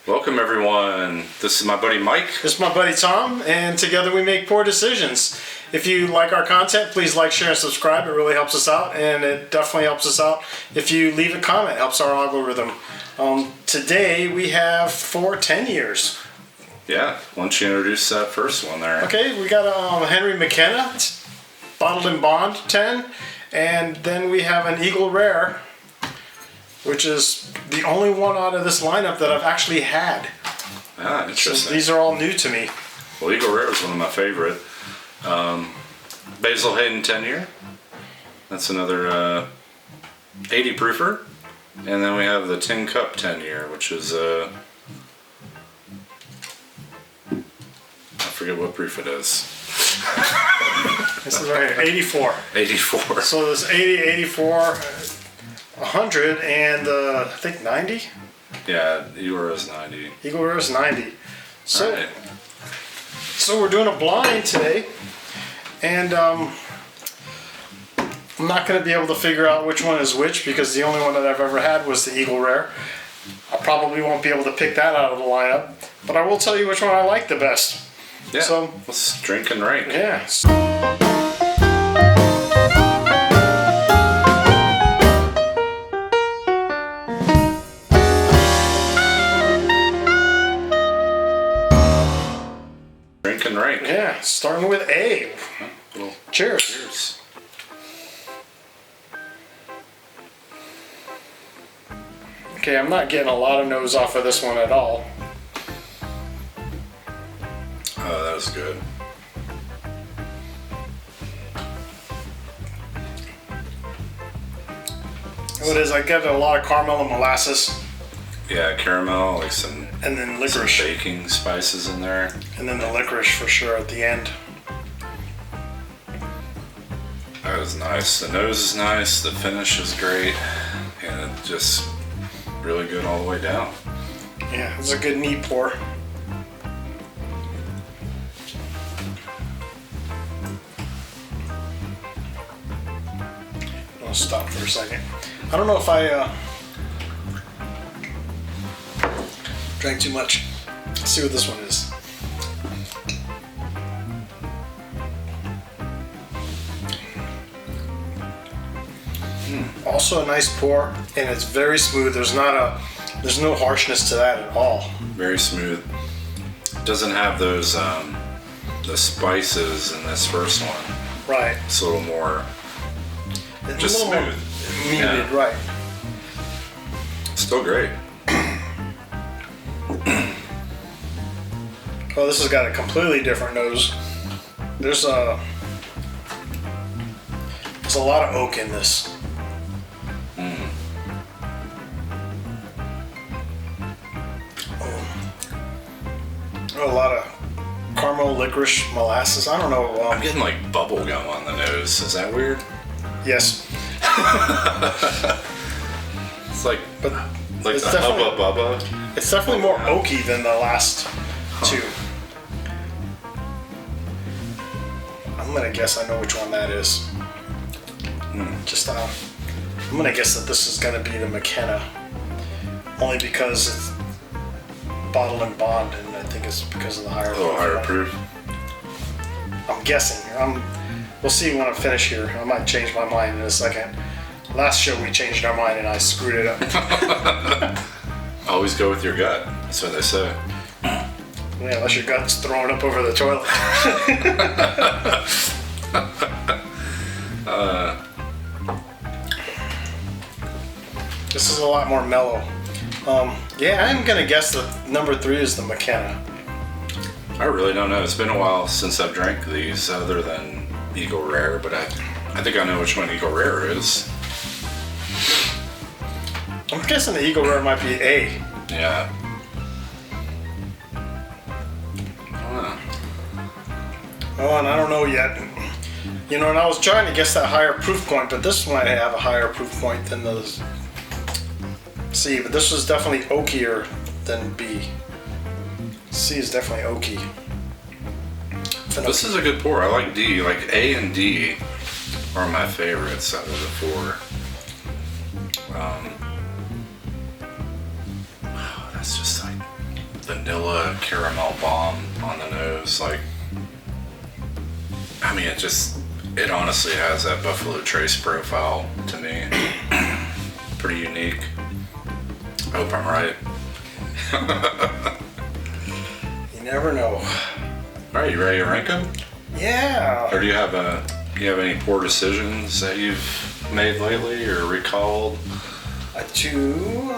Welcome everyone. This is my buddy Mike. This is my buddy Tom, and together we make poor decisions. If you like our content, please like, share, and subscribe. It really helps us out, and it definitely helps us out if you leave a comment. It helps our algorithm. Today we have for 10 years. Yeah, why don't you introduce that first one there? Okay, we got a Henry McKenna, bottled in bond 10, and then we have an Eagle Rare, which is the only one out of this lineup that I've actually had. Ah, interesting. So these are all new to me. Well, Eagle Rare is one of my favorite. Basil Hayden 10 year. That's another 80 proofer. And then we have the Tin Cup 10 year, which is I forget what proof it is. This is right here, 84. 84. So there's 80, 84, 100, and I think 90? Yeah, Eagle Rare is 90. Eagle Rare is 90. So, Right. so we're doing a blind today, and I'm not going to be able to figure out which one is which because the only one that I've ever had was the Eagle Rare. I probably won't be able to pick that out of the lineup, but I will tell you which one I like the best. Yeah, So, let's drink and rank. yeah. Drink and rank. Yeah, starting with A. Well, Cheers. cheers. Okay, I'm not getting a lot of nose off of this one at all. Oh, that was good. What it is, I get a lot of caramel and molasses, Yeah, caramel, like some and then licorice. baking spices in there. And then the licorice for sure at the end. That was nice. The nose is nice. The finish is great, and it just really good all the way down. Yeah, it's a good neat pour. I'll stop for a second. I don't know if I drank too much. Let's see what this one is. Also a nice pour, and it's very smooth. There's no harshness to that at all. Very smooth. Doesn't have those the spices in this first one. Right. It's a little more It's just a little more smooth. muted, Yeah. right. Still great. Oh, this has got a completely different nose. There's a lot of oak in this. A lot of caramel, licorice, molasses. I don't know. I'm getting like bubble gum on the nose. Is that weird? Yes, It's like but the it's Hubba definitely, Bubba. it's definitely more oaky than the last two. I'm gonna guess I know which one that is. Just I'm gonna guess that this is gonna be the McKenna, only because it's bottled in bond, and I think it's because of the higher. A little higher one. proof. I'm guessing. We'll see when I finish here. I might change my mind in a second. Last show we changed our mind and I screwed it up. Always go with your gut. That's what they say. Yeah, unless your gut's throwing up over the toilet. This is a lot more mellow. Yeah, I'm gonna guess that number 3 is the McKenna. I really don't know. It's been a while since I've drank these other than Eagle Rare, but I think I know which one Eagle Rare is. I'm guessing the Eagle Rare might be A. Yeah. Oh, and I don't know yet. You know, and I was trying to guess that higher proof point, but this might have a higher proof point than those C, but this was definitely oakier than B. C is definitely oaky. This is a good pour. I like D. Like A and D are my favorites out of the four. That's just like caramel bomb on the nose. Like, I mean, it honestly has that Buffalo Trace profile to me. Pretty unique. I hope I'm right. You never know. All right, you ready to rank them? Yeah. Or do you have any poor decisions that you've made lately or recalled? I do.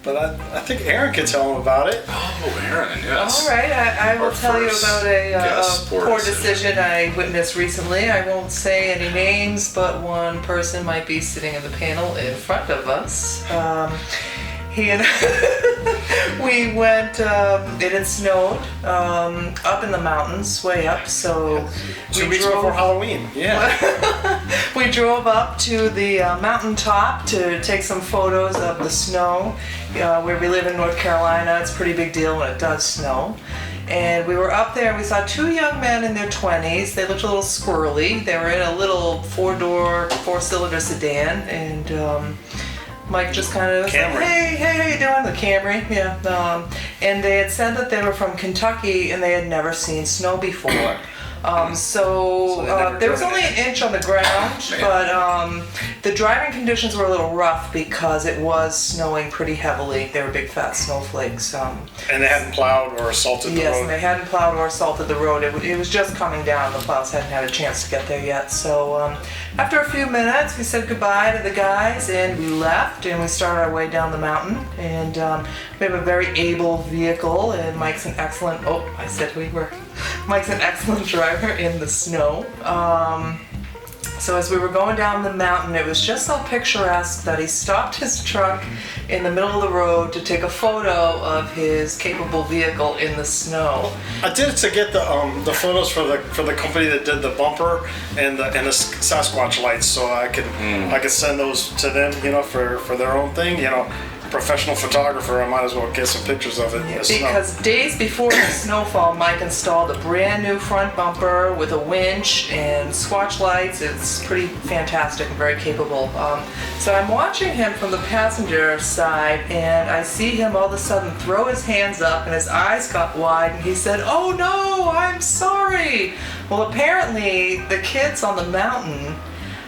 But I think Aaron can tell him about it. Oh, Aaron, yes. All right, I will tell you about a poor decision I witnessed recently. I won't say any names, but one person might be sitting in the panel in front of us. He and we went, it had snowed up in the mountains, way up, so 2 weeks before Halloween, yeah. We drove up to the mountaintop to take some photos of the snow. Where we live in North Carolina, it's a pretty big deal when it does snow. And we were up there and we saw two young men in their 20s. They looked a little squirrely. They were in a little four-cylinder sedan, and Mike just kind of said, hey, how you doing? The Camry, yeah. And they had said that they were from Kentucky and they had never seen snow before. So there was only an inch on the ground, but the driving conditions were a little rough because it was snowing pretty heavily. They were big fat snowflakes. And they hadn't plowed or assaulted the road. Yes, and they hadn't plowed or assaulted the road. It was just coming down. The plows hadn't had a chance to get there yet. So after a few minutes, we said goodbye to the guys and we left and we started our way down the mountain. And we have a very able vehicle, and Mike's an excellent, I said who we were. Mike's an excellent driver in the snow. So as we were going down the mountain, it was just so picturesque that he stopped his truck in the middle of the road to take a photo of his capable vehicle in the snow. I did it to get the photos for the company that did the bumper and the Sasquatch lights, so I could send those to them, for their own thing, Professional photographer, I might as well get some pictures of it. Because days before the snowfall, Mike installed a brand new front bumper with a winch and Squatch lights. It's pretty fantastic and very capable. So I'm watching him from the passenger side, and I see him all of a sudden throw his hands up and his eyes got wide, and he said, "Oh no, I'm sorry." Well, apparently the kids on the mountain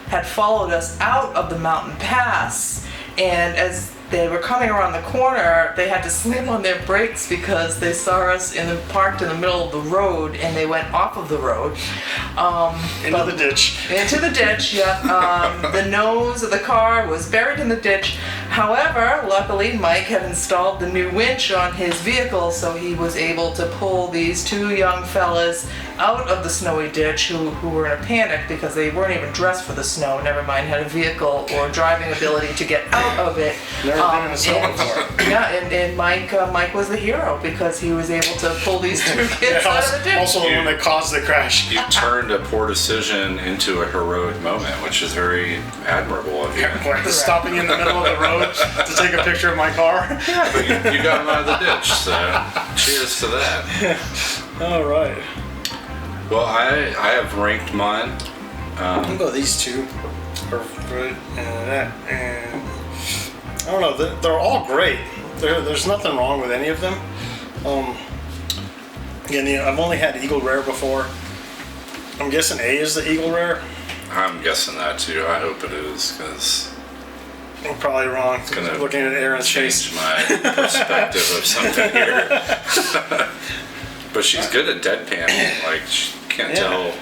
had followed us out of the mountain pass, and as they were coming around the corner, they had to slam on their brakes because they saw us parked in the middle of the road, and they went off of the road. Into the ditch. Into the ditch, yeah. The nose of the car was buried in the ditch. However, luckily, Mike had installed the new winch on his vehicle, so he was able to pull these two young fellas out of the snowy ditch who were in a panic because they weren't even dressed for the snow, never mind had a vehicle or driving ability to get out of it. Never been in a snow before. Yeah, and Mike was the hero because he was able to pull these two kids out of the ditch. Also the one that caused the crash. You turned a poor decision into a heroic moment, which is very admirable of you. Like stopping in the middle of the road to take a picture of my car. But you got him out of the ditch, so cheers to that. All right. Well, I have ranked mine. I'll go these two. And I don't know, they're all great. There's nothing wrong with any of them. Again, I've only had Eagle Rare before. I'm guessing A is the Eagle Rare. I'm guessing that too. I hope it is, because I'm probably wrong. Looking at Aaron's face. Change my perspective of something here. But she's good at deadpan. Like, she can't tell.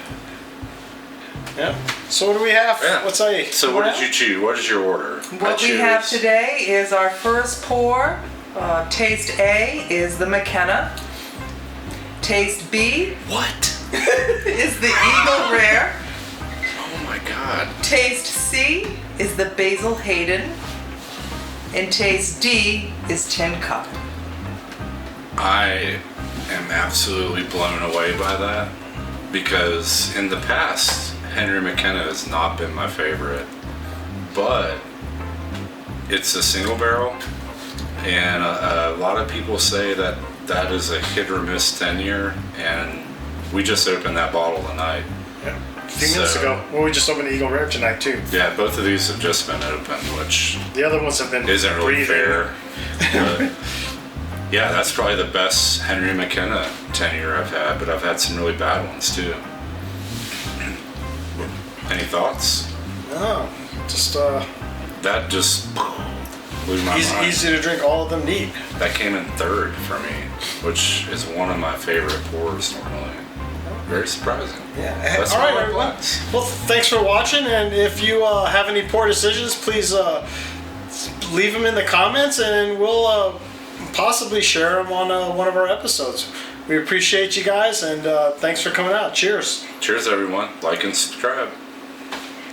Yeah. So what do we have? Yeah. What's A? So what did you choose? What is your order? What we have today is our first pour. Taste A is the McKenna. Taste B. What? Is the Eagle Rare. Oh my God. Taste C is the Basil Hayden. And taste D is Tin Cup. I am absolutely blown away by that, because in the past, Henry McKenna has not been my favorite, but it's a single barrel, and a lot of people say that that is a hit or miss tenure, and we just opened that bottle tonight. Yeah. A few minutes ago. Well, we just opened the Eagle Rare tonight too. Yeah, both of these have just been opened, which the other ones have been isn't really fair. But Yeah, that's probably the best Henry McKenna 10-year I've had, but I've had some really bad ones too. Any thoughts? No, just That just blew my mind. easy to drink, all of them neat. That came in third for me, which is one of my favorite pours normally. Very surprising. Yeah. That's All one right, of my everyone. blends. Well, thanks for watching, and if you have any poor decisions, please leave them in the comments, and we'll possibly share them on one of our episodes. We appreciate you guys, and thanks for coming out. Cheers. Cheers, everyone. Like and subscribe.